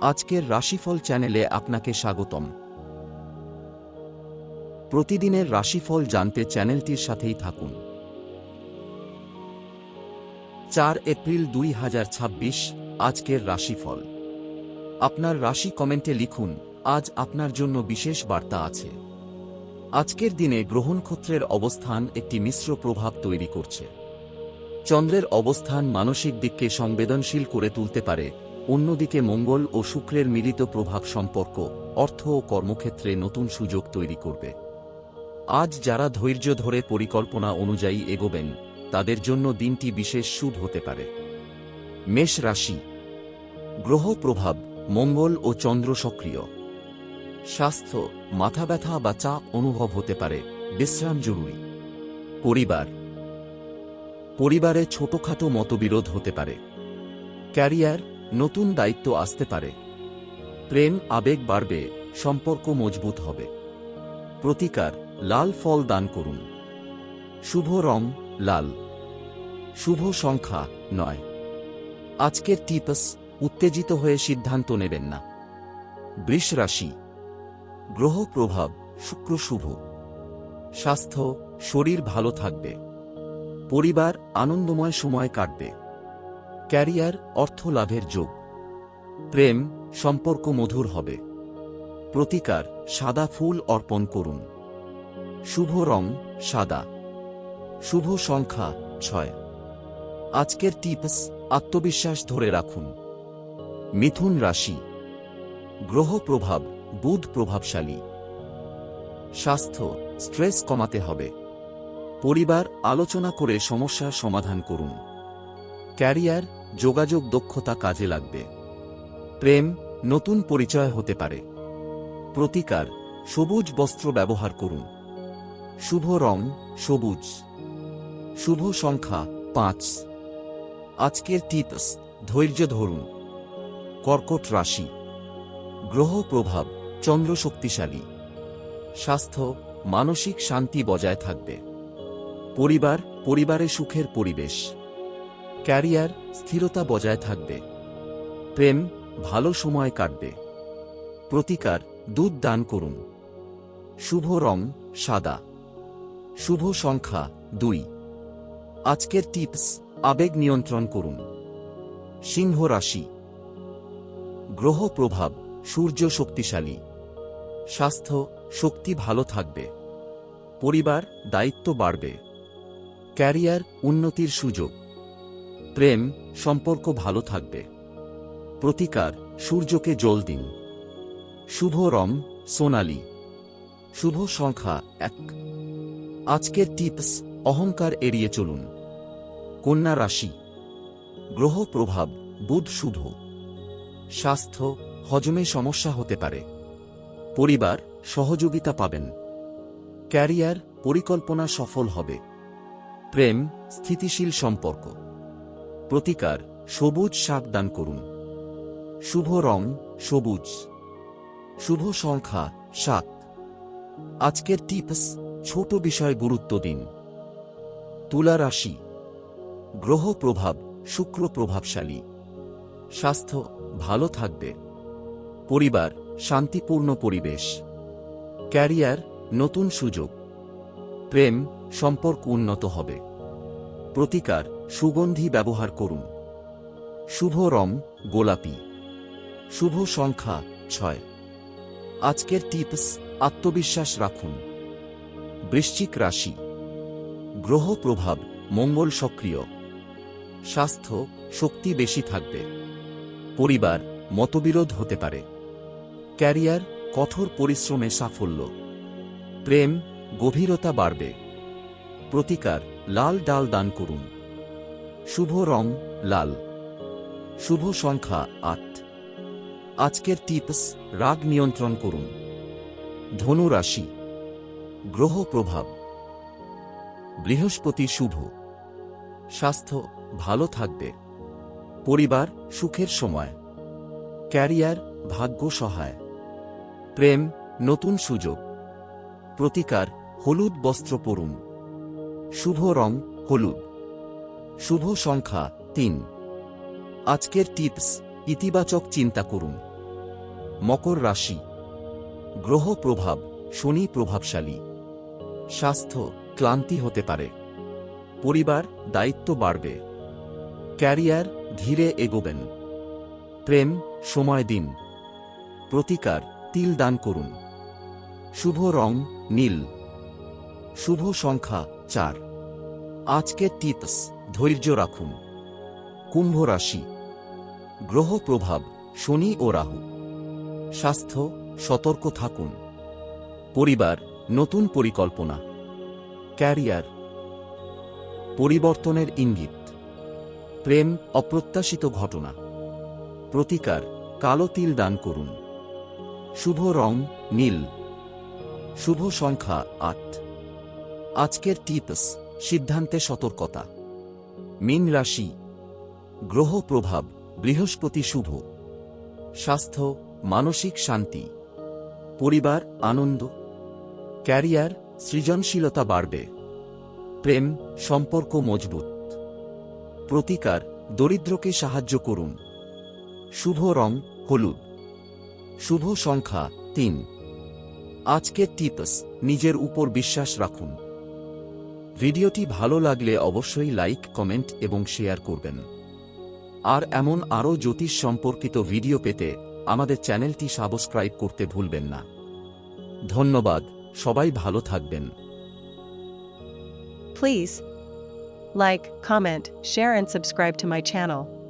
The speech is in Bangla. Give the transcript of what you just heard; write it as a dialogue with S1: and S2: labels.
S1: আজকের রাশিফল চ্যানেলে আপনাকে স্বাগতম। প্রতিদিনের রাশিফল জানতে চ্যানেলটির সাথেই থাকুন। 4 এপ্রিল 2026 আজকের রাশিফল। আপনার রাশি কমেন্টে লিখুন, আজ আপনার জন্য বিশেষ বার্তা আছে। আজকের দিনে গ্রহ নক্ষত্রের অবস্থান একটি মিশ্র প্রভাব তৈরি করছে। চন্দ্রের অবস্থান মানসিক দিককে সংবেদনশীল করে তুলতে পারে, অন্যদিকে মঙ্গল ও শুক্রের মিলিত প্রভাব সম্পর্ক, অর্থ ও কর্মক্ষেত্রে নতুন সুযোগ তৈরি করবে। আজ যারা ধৈর্য ধরে পরিকল্পনা অনুযায়ী এগোবেন, তাদের জন্য দিনটি বিশেষ শুভ হতে পারে। মেষ রাশি। গ্রহ প্রভাব, মঙ্গল ও চন্দ্র সক্রিয়। স্বাস্থ্য, মাথা ব্যথা বা চাপ অনুভব হতে পারে, বিশ্রাম জরুরি। পরিবারে ছোটখাটো মতবিরোধ হতে পারে। ক্যারিয়ার, নতুন দায়িত্ব আসতে পারে। প্রেম, আবেগ বাড়বে, সম্পর্ক মজবুত হবে। প্রতিকার, লাল ফল দান করুন। শুভ রং লাল। শুভ সংখ্যা 9। আজকের টিপস, উত্তেজিত হয়ে সিদ্ধান্ত নেবেন না। বৃষ রাশি। গ্রহ প্রভাব, শুক্র শুভ। স্বাস্থ্য, শরীর ভালো থাকবে। পরিবার, আনন্দময় সময় কাটবে। ক্যারিয়ার, অর্থ লাভের যোগ। প্রেম, সম্পর্ক মধুর হবে। প্রতিকার, সাদা ফুল অর্পণ করুন। শুভ রং সাদা। শুভ সংখ্যা 6। আজকের টিপস, আত্মবিশ্বাস ধরে রাখুন। মিথুন রাশি। গ্রহ প্রভাব, বুধ প্রভাবশালী। স্বাস্থ্য, স্ট্রেস কমাতে হবে। পরিবার, আলোচনা করে সমস্যার সমাধান করুন। ক্যারিয়ার, যোগাযোগ দক্ষতা কাজে লাগবে। প্রেম, নতুন পরিচয় হতে পারে। প্রতিকার, সবুজ বস্ত্র ব্যবহার করুন। শুভ রং সবুজ। শুভ সংখ্যা 5। আজকের টিপস, ধৈর্য ধরুন। কর্কট রাশি। গ্রহ প্রভাব, চন্দ্র শক্তিশালী। স্বাস্থ্য, মানসিক শান্তি বজায় থাকবে। পরিবারে সুখের পরিবেশ। ক্যারিয়ার, স্থিরতা বজায় থাকবে। প্রেম, ভালো সময় কাটবে। প্রতিকার, দুধ দান করুন। শুভ রং সাদা। শুভ সংখ্যা 2। আজকের টিপস, আবেগ নিয়ন্ত্রণ করুন। সিংহ রাশি। গ্রহ প্রভাব, সূর্য শক্তিশালী। স্বাস্থ্য, শক্তি ভালো থাকবে। পরিবার, দায়িত্ব বাড়বে। ক্যারিয়ার, উন্নতির সুযোগ। প্রেম, সম্পর্ক ভালো থাকবে। প্রতিকার, সূর্যকে জল দিন। শুভ রং সোনালী। শুভ সংখ্যা 1। আজকের টিপস, অহংকার এড়িয়ে চলুন। কন্যা রাশি। গ্রহ প্রভাব, বুধ শুভ। স্বাস্থ্য, হজমে সমস্যা হতে পারে। পরিবার, সহযোগিতা পাবেন। ক্যারিয়ার, পরিকল্পনা সফল হবে। প্রেম, স্থিতিশীল সম্পর্ক। প্রতিকার, সবুজ শাক দান করুন। শুভ রং সবুজ। শুভ সংখ্যা 7। আজকের টিপস, ছোট বিষয় গুরুত্ব দিন। তুলা রাশি। গ্রহ প্রভাব, শুক্র প্রভাবশালী। স্বাস্থ্য, ভালো থাকবে। পরিবার, শান্তিপূর্ণ পরিবেশ। ক্যারিয়ার, নতুন সুযোগ। প্রেম, সম্পর্ক উন্নত হবে। প্রতিকার, সুগন্ধি ব্যবহার করুন। শুভ রং গোলাপি। শুভ সংখ্যা 6। আজকের টিপস, আত্মবিশ্বাস রাখুন। বৃশ্চিক রাশি। গ্রহ প্রভাব, মঙ্গল সক্রিয়। স্বাস্থ্য, শক্তি বেশি থাকবে। পরিবার, মতবিরোধ হতে পারে। ক্যারিয়ার, কঠোর পরিশ্রমে সাফল্য। প্রেম, গভীরতা বাড়বে। প্রতিকার, লাল ডাল দান করুন। শুভ রং লাল। শুভ সংখ্যা 8। আজকের টিপস, রাগ নিয়ন্ত্রণ করুন। ধনু রাশি। গ্রহ প্রভাব, বৃহস্পতি শুভ। স্বাস্থ্য, ভালো থাকবে। পরিবার, সুখের সময়। ক্যারিয়ার, ভাগ্য সহায়। প্রেম, নতুন সুযোগ। প্রতিকার, হলুদ বস্ত্র পরুন। শুভ রং হলুদ। শুভ সংখ্যা 3। আজকের টিপস, ইতিবাচক চিন্তা করুন। মকর রাশি। গ্রহ প্রভাব, শনি প্রভাবশালী। স্বাস্থ্য, ক্লান্তি হতে পারে। পরিবার, দায়িত্ব বাড়বে। ক্যারিয়ার, ধীরে এগোবেন। প্রেম, সময় দিন। প্রতিকার, তিল দান করুন। শুভ রং, নীল। শুভ সংখ্যা, 4। আজকের টিপস, ধৈর্য রাখুন। কুম্ভ রাশি। গ্রহ প্রভাব, শনি ও রাহু। স্বাস্থ্য, সতর্ক থাকুন। পরিবার, নতুন পরিকল্পনা। ক্যারিয়ার, পরিবর্তনের ইঙ্গিত। প্রেম, অপ্রত্যাশিত ঘটনা। প্রতিকার, কালো তিল দান করুন। শুভ রং, নীল। শুভ সংখ্যা, 8। আজকের টিপস, সিদ্ধান্তে সতর্কতা। মীন রাশি। গ্রহ প্রভাব, বৃহস্পতি শুভ। স্বাস্থ্য, মানসিক শান্তি। পরিবার, আনন্দ। ক্যারিয়ার, সৃজনশীলতা বাড়বে। প্রেম, সম্পর্ক মজবুত। প্রতিকার, দরিদ্রকে সাহায্য করুন। শুভ রং, হলুদ। শুভ সংখ্যা, 3। আজকের টিপস, নিজের উপর বিশ্বাস রাখুন। ভিডিওটি ভালো লাগলে অবশ্যই লাইক, কমেন্ট এবং শেয়ার করবেন। আর এমন আরও জ্যোতিষ সম্পর্কিত ভিডিও পেতে আমাদের চ্যানেলটি সাবস্ক্রাইব করতে ভুলবেন না। ধন্যবাদ, সবাই ভালো থাকবেন।
S2: Please like, comment, share and subscribe to my channel.